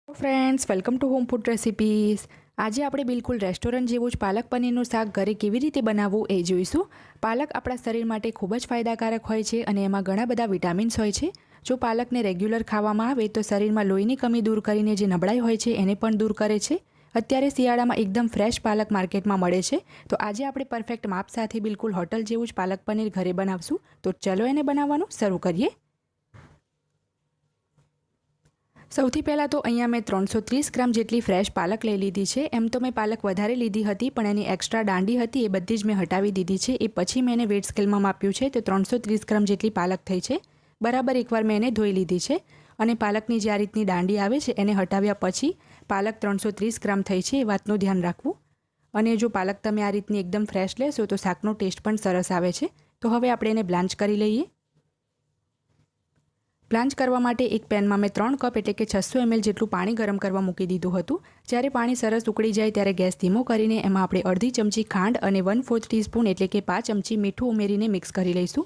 Friends, welcome to home food recipes. આજે આપણે બિલકુલ રેસ્ટોરન્ટ જેવું જ પાલક પનીરનું શાક ઘરે કેવી રીતે બનાવવું એ જોઈશું. પાલક આપણા શરીર માટે ખૂબ જ ફાયદાકારક હોય છે અને એમાં ઘણા બધા વિટામિન્સ હોય છે. જો પાલકને રેગ્યુલર ખાવામાં આવે તો શરીરમાં લોહીની કમી દૂર કરીને જે નબળાઈ હોય છે એને પણ દૂર કરે છે. અત્યારે શિયાળામાં એકદમ ફ્રેશ પાલક માર્કેટમાં મળે છે. તો આજે આપણે પરફેક્ટ માપ સાથે બિલકુલ હોટલ જેવું જ પાલક પનીર ઘરે બનાવશું. તો ચલો એને બનાવવાનું શરૂ કરીએ. સૌથી પહેલાં તો અહીંયા મેં 330 ગ્રામ જેટલી ફ્રેશ પાલક લઈ લીધી છે. એમ તો મેં પાલક વધારે લીધી હતી, પણ એની એક્સ્ટ્રા દાંડી હતી એ બધી જ મેં હટાવી દીધી છે. એ પછી મેં એને વેટ સ્કેલમાં માપ્યું છે તો 330 ગ્રામ જેટલી પાલક થઈ છે. બરાબર એકવાર મેં એને ધોઈ લીધી છે અને પાલકની જે આ રીતની દાંડી આવે છે એને હટાવ્યા પછી પાલક 330 ગ્રામ થઈ છે એ વાતનું ધ્યાન રાખવું. અને જો પાલક તમે આ રીતની એકદમ ફ્રેશ લેશો તો શાકનો ટેસ્ટ પણ સરસ આવે છે. તો હવે આપણે એને બ્લાન્ચ કરી લઈએ. બ્લાન્ચ કરવા માટે એક પેનમાં મેં 3 કપ એટલે કે 600 ml જેટલું પાણી ગરમ કરવા મૂકી દીધું હતું. જ્યારે પાણી સરસ ઉકળી જાય ત્યારે ગેસ ધીમો કરીને એમાં આપણે અડધી ચમચી ખાંડ અને 1/4 ટીસ્પૂન એટલે કે 5 ચમચી મીઠું ઉમેરીને મિક્સ કરી લઈશું.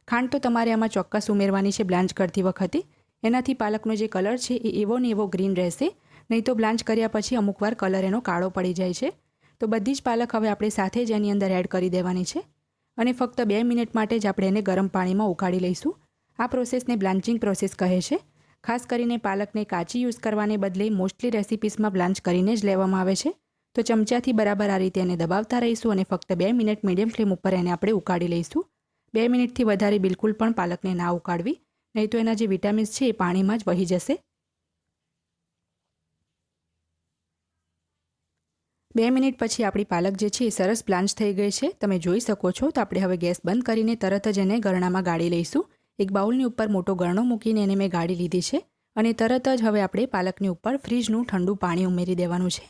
ખાંડ તો તમારે આમાં ચોક્કસ ઉમેરવાની છે બ્લાન્ચ કરતી વખતે. એનાથી પાલકનો જે કલર છે એ એવો ને એવો ગ્રીન રહેશે. નહીં તો બ્લાન્ચ કર્યા પછી અમુકવાર કલર એનો કાળો પડી જાય છે. તો બધી જ પાલક હવે આપણે સાથે જ એની અંદર એડ કરી દેવાની છે અને ફક્ત 2 મિનિટ માટે જ આપણે એને ગરમ પાણીમાં ઉકાળી લઈશું. આ પ્રોસેસને બ્લાન્ચિંગ પ્રોસેસ કહે છે. ખાસ કરીને પાલકને કાચી યુઝ કરવાને બદલે મોસ્ટલી રેસિપીસમાં બ્લાન્ચ કરીને જ લેવામાં આવે છે. તો ચમચાથી બરાબર આ રીતે એને દબાવતા રહીશું અને ફક્ત 2 મિનિટ મીડિયમ ફ્લેમ ઉપર એને આપણે ઉકાળી લઈશું. 2 મિનિટથી વધારે બિલકુલ પણ પાલકને ના ઉકાળવી, નહીં તો એના જે વિટામિન્સ છે એ પાણીમાં જ વહી જશે. 2 મિનિટ પછી આપણી પાલક જે છે એ સરસ બ્લાન્ચ થઈ ગઈ છે. તમે જોઈ શકો છો. તો આપણે હવે ગેસ બંધ કરીને તરત જ એને ગરણામાં ગાળી લઈશું. એક બાઉલની ઉપર મોટો ગરણો મૂકીને એને મેં ગાળી લીધી છે અને તરત જ હવે આપણે પાલકની ઉપર ફ્રીજનું ઠંડુ પાણી ઉમેરી દેવાનું છે,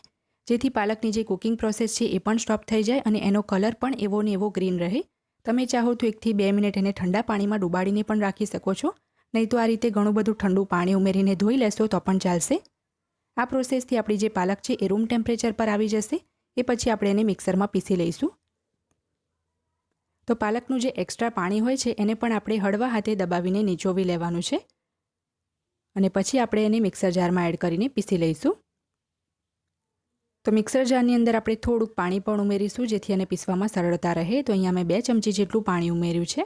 જેથી પાલકની જે કુકિંગ પ્રોસેસ છે એ પણ સ્ટોપ થઈ જાય અને એનો કલર પણ એવો ને એવો ગ્રીન રહે. તમે ચાહો તો 1 થી 2 મિનિટ એને ઠંડા પાણીમાં ડુબાડીને પણ રાખી શકો છો, નહીં તો આ રીતે ઘણું બધું ઠંડુ પાણી ઉમેરીને ધોઈ લેશો તો પણ ચાલશે. આ પ્રોસેસથી આપણી જે પાલક છે એ રૂમ ટેમ્પરેચર પર આવી જશે. એ પછી આપણે એને મિક્સરમાં પીસી લઈશું. તો પાલકનું જે એક્સ્ટ્રા પાણી હોય છે એને પણ આપણે હળવા હાથે દબાવીને નીચોવી લેવાનું છે અને પછી આપણે એને મિક્સર જારમાં એડ કરીને પીસી લઈશું. તો મિક્સર જારની અંદર આપણે થોડુંક પાણી પણ ઉમેરીશું જેથી એને પીસવામાં સરળતા રહે. તો અહીંયા મેં 2 ચમચી જેટલું પાણી ઉમેર્યું છે.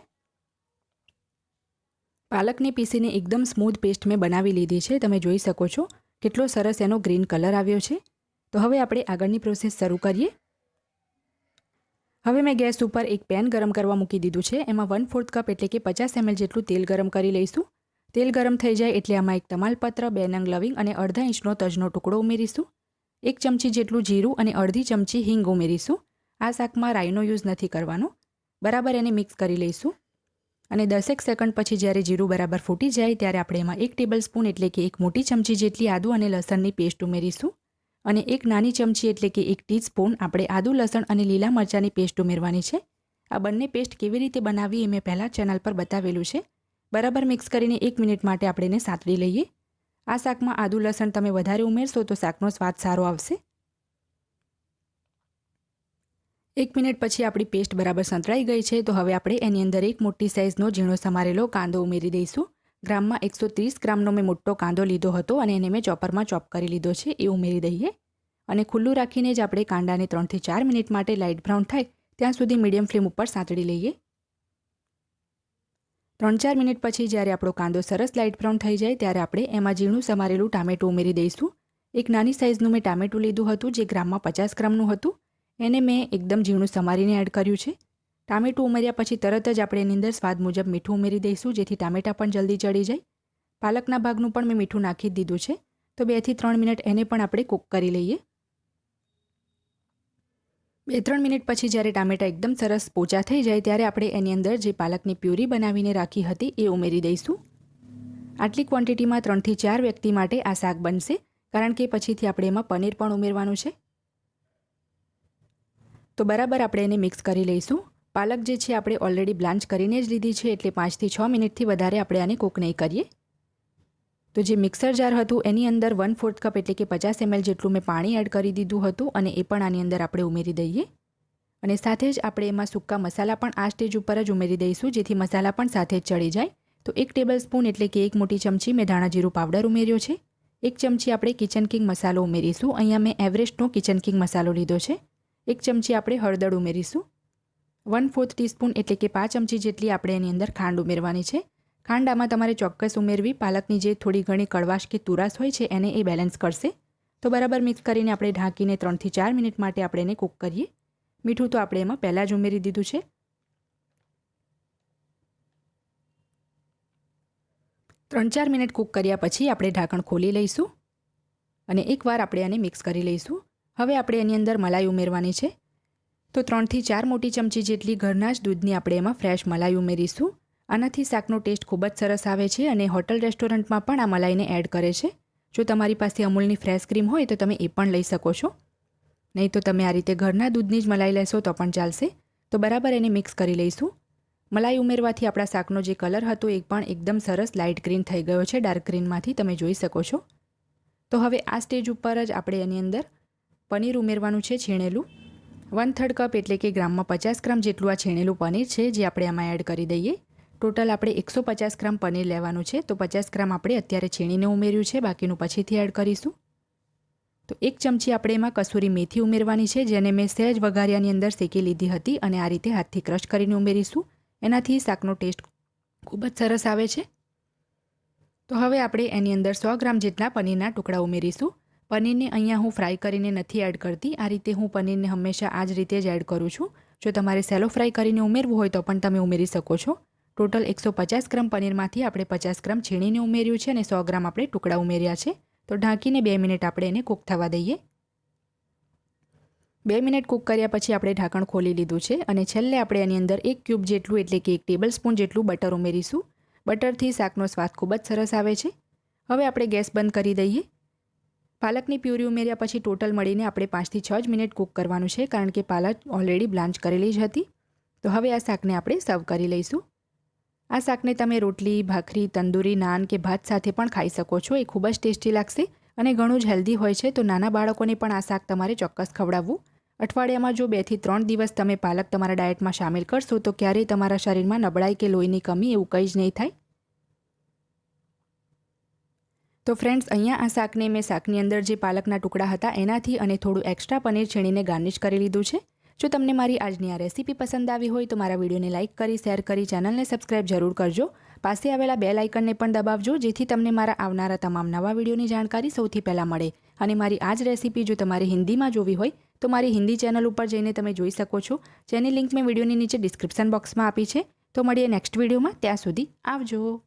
પાલકને પીસીને એકદમ સ્મૂથ પેસ્ટ મેં બનાવી લીધી છે. તમે જોઈ શકો છો કેટલો સરસ એનો ગ્રીન કલર આવ્યો છે. તો હવે આપણે આગળની પ્રોસેસ શરૂ કરીએ. હવે મેં ગેસ ઉપર એક પેન ગરમ કરવા મૂકી દીધું છે. એમાં 1/4 કપ એટલે કે 50 ml જેટલું તેલ ગરમ કરી લઈશું. તેલ ગરમ થઈ જાય એટલે આમાં એક તમાલપત્ર, 2 નંગ લવિંગ અને અડધા ઇંચનો તજનો ટુકડો ઉમેરીશું. 1 ચમચી જેટલું જીરું અને અડધી ચમચી હિંગ ઉમેરીશું. આ શાકમાં રાઈનો યુઝ નથી કરવાનો. બરાબર એને મિક્સ કરી લઈશું અને 10 સેકન્ડ પછી જ્યારે જીરું બરાબર ફૂટી જાય ત્યારે આપણે એમાં 1 ટેબલસ્પૂન એટલે કે 1 મોટી ચમચી જેટલી આદુ અને લસણની પેસ્ટ ઉમેરીશું અને 1 નાની ચમચી એટલે કે 1 ટીસ્પૂન આપણે આદુ, લસણ અને લીલા મરચાંની પેસ્ટ ઉમેરવાની છે. આ બંને પેસ્ટ કેવી રીતે બનાવવી એ મેં પહેલાં ચેનલ પર બતાવેલું છે. બરાબર મિક્સ કરીને 1 મિનિટ માટે આપણે એને સાંતળી લઈએ. આ શાકમાં આદુ લસણ તમે વધારે ઉમેરશો તો શાકનો સ્વાદ સારો આવશે. 1 મિનિટ પછી આપણી પેસ્ટ બરાબર સંતળાઈ ગઈ છે. તો હવે આપણે એની અંદર એક મોટી સાઇઝનો ઝીણો સમારેલો કાંદો ઉમેરી દઈશું. ગ્રામમાં 130 ગ્રામનો મેં મોટો કાંદો લીધો હતો અને એને મેં ચોપરમાં ચોપ કરી લીધો છે. એ ઉમેરી દઈએ અને ખુલ્લું રાખીને જ આપણે કાંદાને 3 થી 4 મિનિટ માટે લાઇટ બ્રાઉન થાય ત્યાં સુધી મીડિયમ ફ્લેમ ઉપર સાંતળી લઈએ. 3-4 મિનિટ પછી જ્યારે આપણો કાંદો સરસ લાઇટ બ્રાઉન થઈ જાય ત્યારે આપણે એમાં ઝીણું સમારેલું ટામેટું ઉમેરી દઈશું. એક નાની સાઇઝનું મેં ટામેટું લીધું હતું જે ગ્રામમાં 50 ગ્રામનું હતું. એને મેં એકદમ ઝીણું સમારીને એડ કર્યું છે. ટામેટું ઉમેર્યા પછી તરત જ આપણે એની અંદર સ્વાદ મુજબ મીઠું ઉમેરી દઈશું જેથી ટામેટાં પણ જલ્દી ચડી જાય. પાલકના ભાગનું પણ મેં મીઠું નાખી જ દીધું છે. તો 2 થી 3 મિનિટ એને પણ આપણે કૂક કરી લઈએ. 2-3 મિનિટ પછી જ્યારે ટામેટાં એકદમ સરસ પોચા થઈ જાય ત્યારે આપણે એની અંદર જે પાલકની પ્યુરી બનાવીને રાખી હતી એ ઉમેરી દઈશું. આટલી ક્વોન્ટિટીમાં 3 થી 4 વ્યક્તિ માટે આ શાક બનશે, કારણ કે પછીથી આપણે એમાં પનીર પણ ઉમેરવાનું છે. તો બરાબર આપણે એને મિક્સ કરી લઈશું. પાલક જે છે આપણે ઓલરેડી બ્લાન્ચ કરીને જ લીધી છે એટલે 5 થી 6 મિનિટથી વધારે આપણે આને કૂક નહીં કરીએ. તો જે મિક્સર જાર હતું એની અંદર 1/4 કપ એટલે કે 50 ml જેટલું મેં પાણી એડ કરી દીધું હતું અને એ પણ આની અંદર આપણે ઉમેરી દઈએ અને સાથે જ આપણે એમાં સૂકા મસાલા પણ આ સ્ટેજ ઉપર જ ઉમેરી દઈશું જેથી મસાલા પણ સાથે જ ચડી જાય. તો 1 ટેબલસ્પૂન એટલે કે 1 મોટી ચમચી મેં ધાણા જીરું પાવડર ઉમેર્યો છે. 1 ચમચી આપણે કિચન કિંગ મસાલો ઉમેરીશું. અહીંયા મેં એવરેસ્ટનો કિચન કિંગ મસાલો લીધો છે. 1 ચમચી આપણે હળદર ઉમેરીશું. 1/4 ટીસ્પૂન એટલે કે 5 ચમચી જેટલી આપણે એની અંદર ખાંડ ઉમેરવાની છે. ખાંડ આમાં તમારે ચોક્કસ ઉમેરવી. પાલકની જે થોડી ઘણી કડવાશ કે તુરાશ હોય છે એને એ બેલેન્સ કરશે. તો બરાબર મિક્સ કરીને આપણે ઢાંકીને 3 થી 4 મિનિટ માટે આપણે એને કૂક કરીએ. મીઠું તો આપણે એમાં પહેલાં જ ઉમેરી દીધું છે. 3-4 મિનિટ કૂક કર્યા પછી આપણે ઢાંકણ ખોલી લઈશું અને એકવાર આપણે આને મિક્સ કરી લઈશું. હવે આપણે એની અંદર મલાઈ ઉમેરવાની છે. તો 3 થી 4 મોટી ચમચી જેટલી ઘરના જ દૂધની આપણે એમાં ફ્રેશ મલાઈ ઉમેરીશું. આનાથી શાકનો ટેસ્ટ ખૂબ જ સરસ આવે છે અને હોટલ રેસ્ટોરન્ટમાં પણ આ મલાઈને એડ કરે છે. જો તમારી પાસે અમૂલની ફ્રેશ ક્રીમ હોય તો તમે એ પણ લઈ શકો છો. નહીં તો તમે આ રીતે ઘરના દૂધની જ મલાઈ લેશો તો પણ ચાલશે. તો બરાબર એને મિક્સ કરી લઈશું. મલાઈ ઉમેરવાથી આપણા શાકનો જે કલર હતો એ પણ એકદમ સરસ લાઇટ ગ્રીન થઈ ગયો છે. ડાર્ક ગ્રીનમાંથી તમે જોઈ શકો છો. તો હવે આ સ્ટેજ ઉપર જ આપણે એની અંદર પનીર ઉમેરવાનું છે છીણેલું. 1/3 કપ એટલે કે ગ્રામમાં 50 ગ્રામ જેટલું આ છીણેલું પનીર છે જે આપણે આમાં એડ કરી દઈએ. ટોટલ આપણે 150 ગ્રામ પનીર લેવાનું છે. તો 50 ગ્રામ આપણે અત્યારે છીણીને ઉમેર્યું છે, બાકીનું પછીથી એડ કરીશું. તો 1 ચમચી આપણે એમાં કસૂરી મેથી ઉમેરવાની છે જેને મેં સહેજ વઘારિયાની અંદર શેકી લીધી હતી અને આ રીતે હાથથી ક્રશ કરીને ઉમેરીશું. એનાથી શાકનો ટેસ્ટ ખૂબ જ સરસ આવે છે. તો હવે આપણે એની અંદર 100 ગ્રામ જેટલા પનીરના ટુકડા ઉમેરીશું. પનીરને અહીંયા હું ફ્રાય કરીને નથી એડ કરતી. આ રીતે હું પનીરને હંમેશા આ જ રીતે જ એડ કરું છું. જો તમારે સેલો ફ્રાય કરીને ઉમેરવું હોય તો પણ તમે ઉમેરી શકો છો. ટોટલ 150 ગ્રામ પનીરમાંથી આપણે 50 ગ્રામ છીણીને ઉમેર્યું છે અને 100 ગ્રામ આપણે ટુકડા ઉમેર્યા છે. તો ઢાંકીને 2 મિનિટ આપણે એને કૂક થવા દઈએ. 2 મિનિટ કૂક કર્યા પછી આપણે ઢાંકણ ખોલી લીધું છે અને છેલ્લે આપણે એની અંદર 1 ક્યુબ જેટલું એટલે કે 1 ટેબલ સ્પૂન જેટલું બટર ઉમેરીશું. બટરથી શાકનો સ્વાદ ખૂબ જ સરસ આવે છે. હવે આપણે ગેસ બંધ કરી દઈએ. પાલકની પ્યુરી ઉમેર્યા પછી ટોટલ મળીને આપણે 5 થી 6 જ મિનિટ કૂક કરવાનું છે કારણ કે પાલક ઓલરેડી બ્લાન્ચ કરેલી જ હતી. તો હવે આ શાકને આપણે સર્વ કરી લઈશું. આ શાકને તમે રોટલી, ભાખરી, તંદૂરી, નાન કે ભાત સાથે પણ ખાઈ શકો છો. એ ખૂબ જ ટેસ્ટી લાગશે અને ઘણું જ હેલ્ધી હોય છે. તો નાના બાળકોને પણ આ શાક તમારે ચોક્કસ ખવડાવવું. અઠવાડિયામાં જો 2 થી 3 દિવસ તમે પાલક તમારા ડાયટમાં સામેલ કરશો તો ક્યારેય તમારા શરીરમાં નબળાઈ કે લોહીની કમી એવું કંઈ જ નહીં થાય. તો ફ્રેન્ડ્સ, અહીંયા આ શાકને મેં શાકની અંદર જે પાલકના ટુકડા હતા એનાથી અને થોડું એક્સ્ટ્રા પનીર છીણીને ગાર્નિશ કરી લીધું છે. જો તમને મારી આજની આ રેસીપી પસંદ આવી હોય તો મારા વિડીયોને લાઇક કરી, શેર કરી, ચેનલને સબસ્ક્રાઇબ જરૂર કરજો. પાસે આવેલા બેલ આઇકનને પણ દબાવજો જેથી તમને મારા આવનારા તમામ નવા વિડીયોની જાણકારી સૌથી પહેલાં મળે. અને મારી આ જ રેસીપી જો તમારે હિન્દીમાં જોવી હોય તો મારી હિન્દી ચેનલ ઉપર જઈને તમે જોઈ શકો છો. જેની લિંક મેં વિડીયોની નીચે ડિસ્ક્રિપ્શન બોક્સમાં આપી છે. તો મળીએ નેક્સ્ટ વિડીયોમાં. ત્યાં સુધી આવજો.